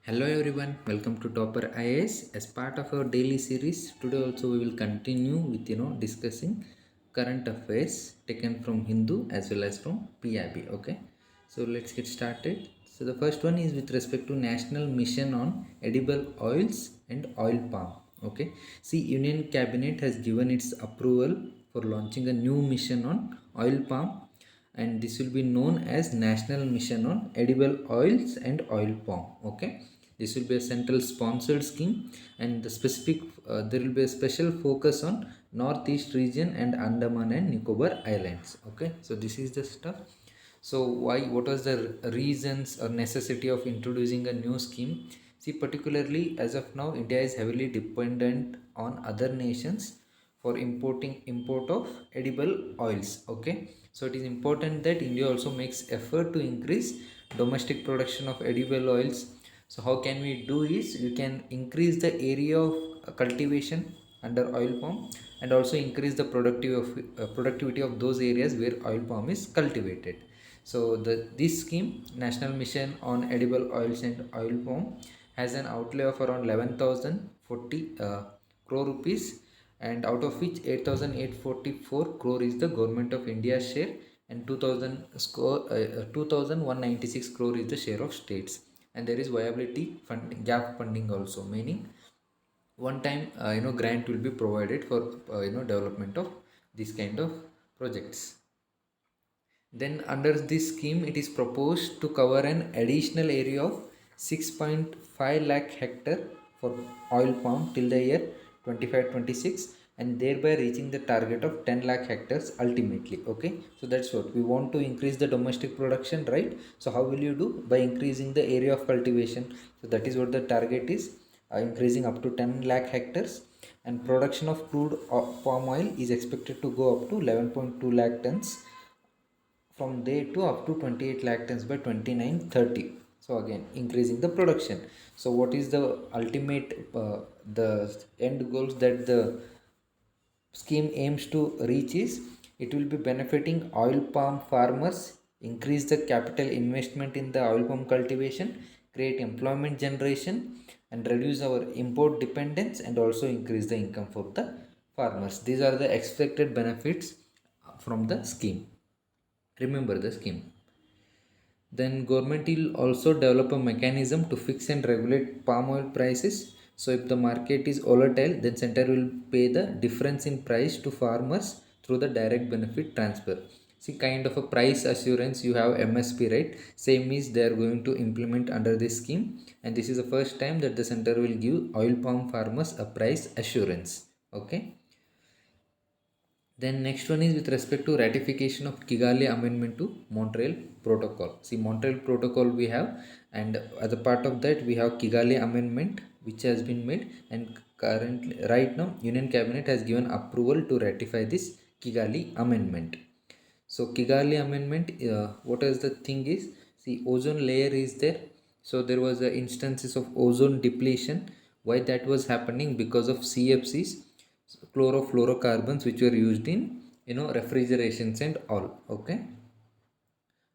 Hello everyone, welcome to Topper IAS. As part of our daily series, today also we will continue with discussing current affairs taken from Hindu as well as from PIB. Okay, so let's get started. So the first one is with respect to National Mission on Edible Oils and Oil Palm. Okay, see, Union Cabinet has given its approval for launching a new mission on oil palm, and this will be known as National Mission on Edible Oils and Oil Palm. Okay, this will be a central sponsored scheme, and there will be a special focus on Northeast region and Andaman and Nicobar Islands. Okay, so this is the stuff. So why? What was the reasons or necessity of introducing a new scheme? See, particularly as of now, India is heavily dependent on other nations for import of edible oils. Okay, so it is important that India also makes effort to increase domestic production of edible oils. So how can we do is, you can increase the area of cultivation under oil palm, and also increase the productivity of those areas where oil palm is cultivated. So this scheme, National Mission on Edible Oils and Oil Palm, has an outlay of around 11,040 crore rupees, and out of which 8,844 crore is the Government of India's share, and 2,196 crore is the share of states. And there is viability funding, gap funding also, meaning one time grant will be provided for development of this kind of projects. Then under this scheme, it is proposed to cover an additional area of 6.5 lakh hectare for oil palm till the year 25-26, and thereby reaching the target of 10 lakh hectares ultimately. Okay, so that's what we want, to increase the domestic production, right? So how will you do? By increasing the area of cultivation. So that is what the target is, increasing up to 10 lakh hectares, and production of crude palm oil is expected to go up to 11.2 lakh tons from there to up to 28 lakh tons by 29-30. So again, increasing the production. So what is the ultimate the end goals that the scheme aims to reach is, it will be benefiting oil palm farmers, increase the capital investment in the oil palm cultivation, create employment generation, and reduce our import dependence, and also increase the income for the farmers. These are the expected benefits from the scheme. Remember the scheme. Then government will also develop a mechanism to fix and regulate palm oil prices. So if the market is volatile, then center will pay the difference in price to farmers through the direct benefit transfer. See, kind of a price assurance, you have MSP, right? Same is they are going to implement under this scheme, and this is the first time that the center will give oil palm farmers a price assurance. Okay. Then next one is with respect to ratification of Kigali Amendment to Montreal Protocol. See, Montreal Protocol we have, and as a part of that we have Kigali Amendment which has been made, and currently right now Union Cabinet has given approval to ratify this Kigali Amendment. So Kigali Amendment, what is the thing is, see, ozone layer is there. So there was instances of ozone depletion. Why that was happening? Because of CFCs, chlorofluorocarbons, which were used in refrigerations and all. Okay,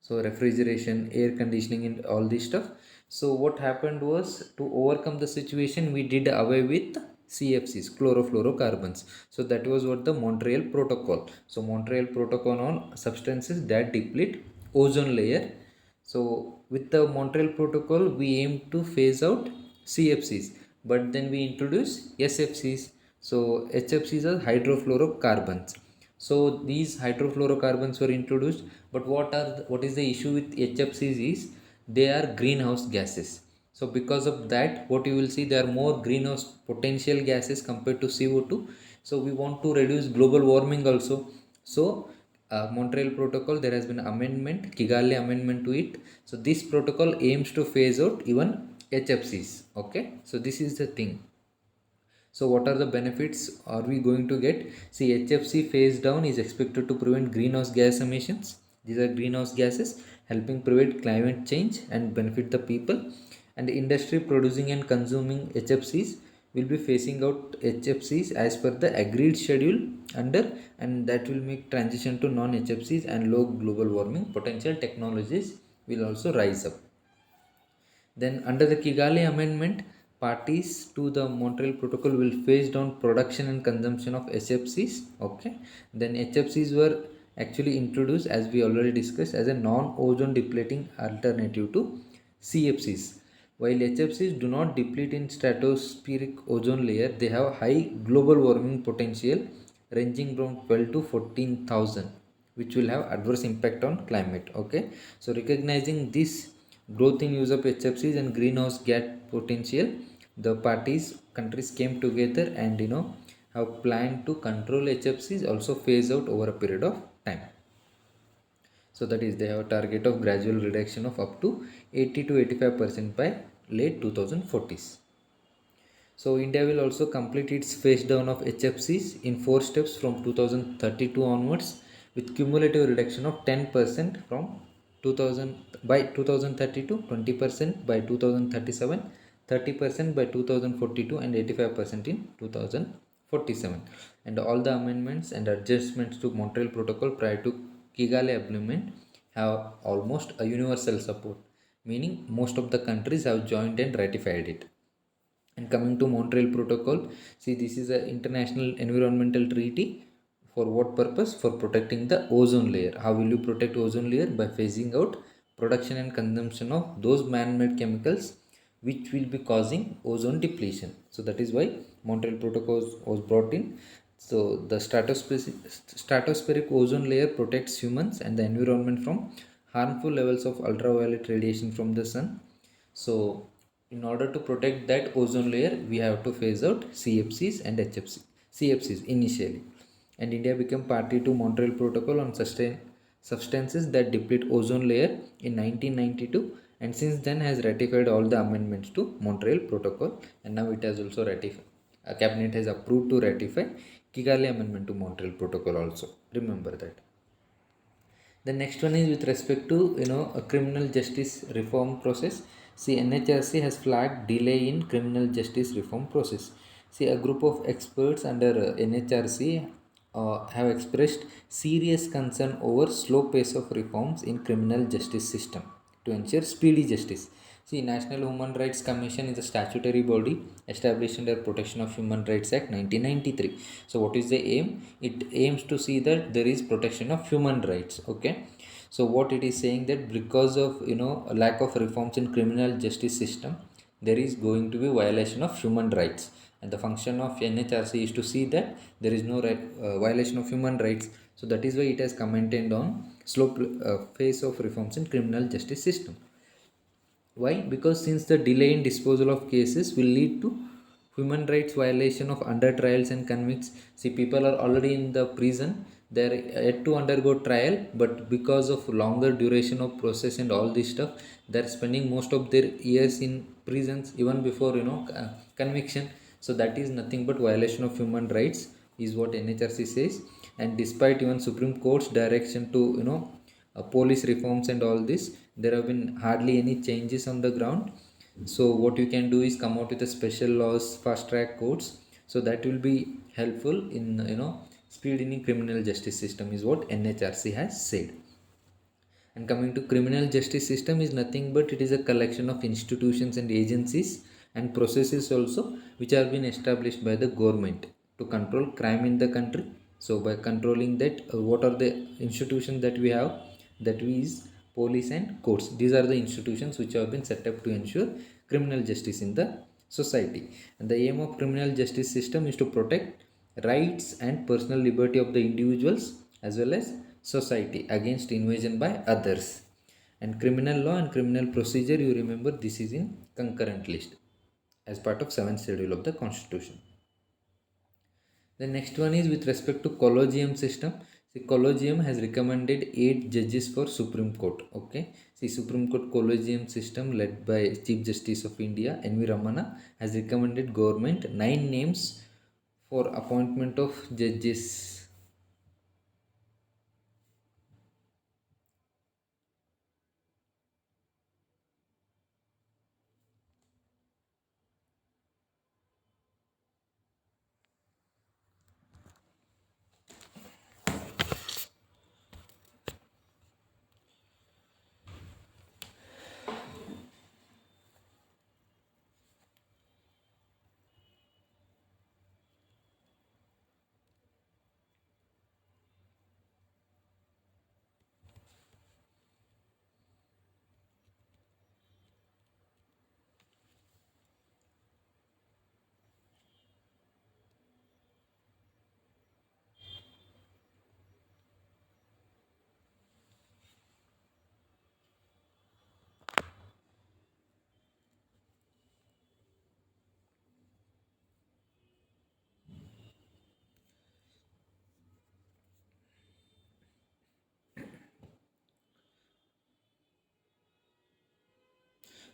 so refrigeration, air conditioning, and all this stuff. So what happened was, to overcome the situation, we did away with CFCs, chlorofluorocarbons. So that was what the Montreal Protocol. So Montreal Protocol on substances that deplete ozone layer. So with the Montreal Protocol, we aim to phase out CFCs, but then we introduce SFCs. So HFCs are hydrofluorocarbons. So these hydrofluorocarbons were introduced, but what is the issue with HFCs is, they are greenhouse gases. So because of that, what you will see, there are more greenhouse potential gases compared to CO2. So we want to reduce global warming also. So Montreal Protocol, there has been amendment, Kigali Amendment to it. So this protocol aims to phase out even HFCs. Okay, so this is the thing. So what are the benefits are we going to get? See, HFC phase down is expected to prevent greenhouse gas emissions. These are greenhouse gases helping prevent climate change and benefit the people. And the industry producing and consuming HFCs will be phasing out HFCs as per the agreed schedule under, and that will make transition to non-HFCs, and low global warming potential technologies will also rise up. Then, under the Kigali Amendment, parties to the Montreal Protocol will phase down production and consumption of HFCs. Okay. Then HFCs were actually introduced, as we already discussed, as a non-ozone depleting alternative to CFCs. While HFCs do not deplete in stratospheric ozone layer, they have high global warming potential ranging from 12 to 14,000, which will have adverse impact on climate. Okay, so recognizing this growth in use of HFCs and greenhouse gas potential, the parties countries came together and have planned to control HFCs, also phase out over a period of time. So that is, they have a target of gradual reduction of up to 80 to 85% by late 2040s. So India will also complete its phase down of HFCs in 4 steps from 2032 onwards, with cumulative reduction of 10% from 2000 by 2032, 20% by 2037, 30% by 2042, and 85% in 2047. And all the amendments and adjustments to Montreal Protocol prior to Kigali Agreement have almost a universal support, meaning most of the countries have joined and ratified it. And coming to Montreal Protocol, see, this is an international environmental treaty. For what purpose? For protecting the ozone layer. How will you protect ozone layer? By phasing out production and consumption of those man-made chemicals which will be causing ozone depletion. So that is why Montreal Protocol was brought in. So the stratospheric ozone layer protects humans and the environment from harmful levels of ultraviolet radiation from the sun. So in order to protect that ozone layer, we have to phase out CFCs and HFC. CFCs initially. And India became party to Montreal Protocol on substances that deplete ozone layer in 1992, and since then has ratified all the amendments to Montreal Protocol, and now it has also ratified. Cabinet has approved to ratify Kigali Amendment to Montreal Protocol also. Remember that. The next one is with respect to a criminal justice reform process. See, NHRC has flagged delay in criminal justice reform process. See, a group of experts under NHRC have expressed serious concern over slow pace of reforms in criminal justice system to ensure speedy justice. See, National Human Rights Commission is a statutory body established under Protection of Human Rights Act 1993. So, what is the aim? It aims to see that there is protection of human rights. Okay. So, what it is saying that because of a lack of reforms in criminal justice system, there is going to be violation of human rights, and the function of NHRC is to see that there is no violation of human rights. So that is why it has commented on slow phase of reforms in criminal justice system. Why? Because since the delay in disposal of cases will lead to human rights violation of under trials and convicts. See, people are already in the prison, they are yet to undergo trial, but because of longer duration of process and all this stuff, they are spending most of their years in prisons even before conviction. So that is nothing but violation of human rights, is what NHRC says. And despite even Supreme Court's direction to police reforms and all this, there have been hardly any changes on the ground. So what you can do is come out with a special laws, fast track courts, so that will be helpful in speeding criminal justice system, is what NHRC has said. And coming to criminal justice system is nothing but it is a collection of institutions and agencies and processes also which have been established by the government to control crime in the country. So by controlling that, what are the institutions that we have? That is police and courts. These are the institutions which have been set up to ensure criminal justice in the society. And the aim of criminal justice system is to protect rights and personal liberty of the individuals as well as society against invasion by others. And criminal law and criminal procedure, you remember, this is in concurrent list as part of 7th schedule of the constitution. The next one is with respect to collegium system. The collegium has recommended 8 judges for Supreme Court. Okay. See, Supreme Court collegium system led by Chief Justice of India, N.V. Ramana, has recommended government 9 names for appointment of judges.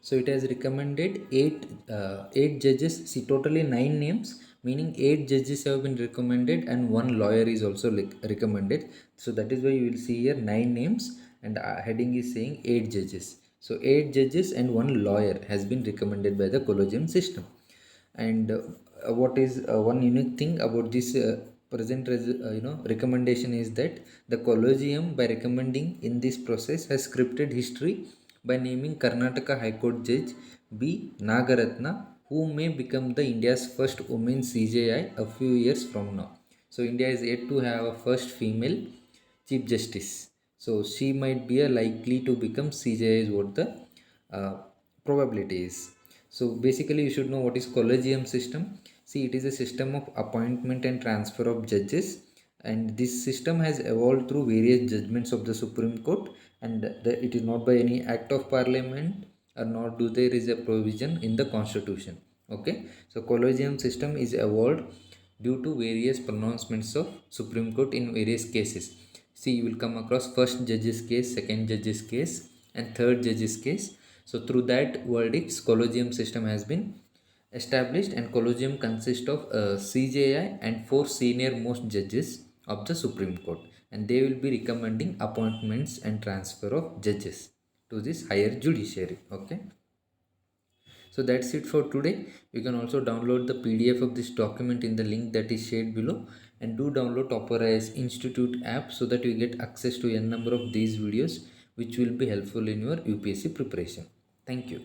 So it has recommended eight judges. See, totally nine names, meaning eight judges have been recommended and one lawyer is also recommended. So that is why you will see here nine names, and heading is saying eight judges. So eight judges and one lawyer has been recommended by the collegium system. And what is one unique thing about this recommendation is that the collegium, by recommending in this process, has scripted history by naming Karnataka High Court Judge B Nagaratna, who may become the India's first woman CJI a few years from now. So India is yet to have a first female chief justice, so she might be a likely to become CJI is what the uh, probability is. So basically, you should know what is collegium system. See, it is a system of appointment and transfer of judges, and this system has evolved through various judgments of the Supreme Court, and it is not by any act of Parliament, or not do there is a provision in the Constitution. Okay, so collegium system is evolved due to various pronouncements of Supreme Court in various cases. See, you will come across first judge's case, second judge's case, and third judge's case. So through that verdicts, collegium system has been established, and collegium consists of CJI and four senior most judges of the Supreme Court, and they will be recommending appointments and transfer of judges to this higher judiciary. Okay. So that's it for today. You can also download the PDF of this document in the link that is shared below, and do download Topper Institute app so that you get access to n number of these videos which will be helpful in your UPSC preparation. Thank you.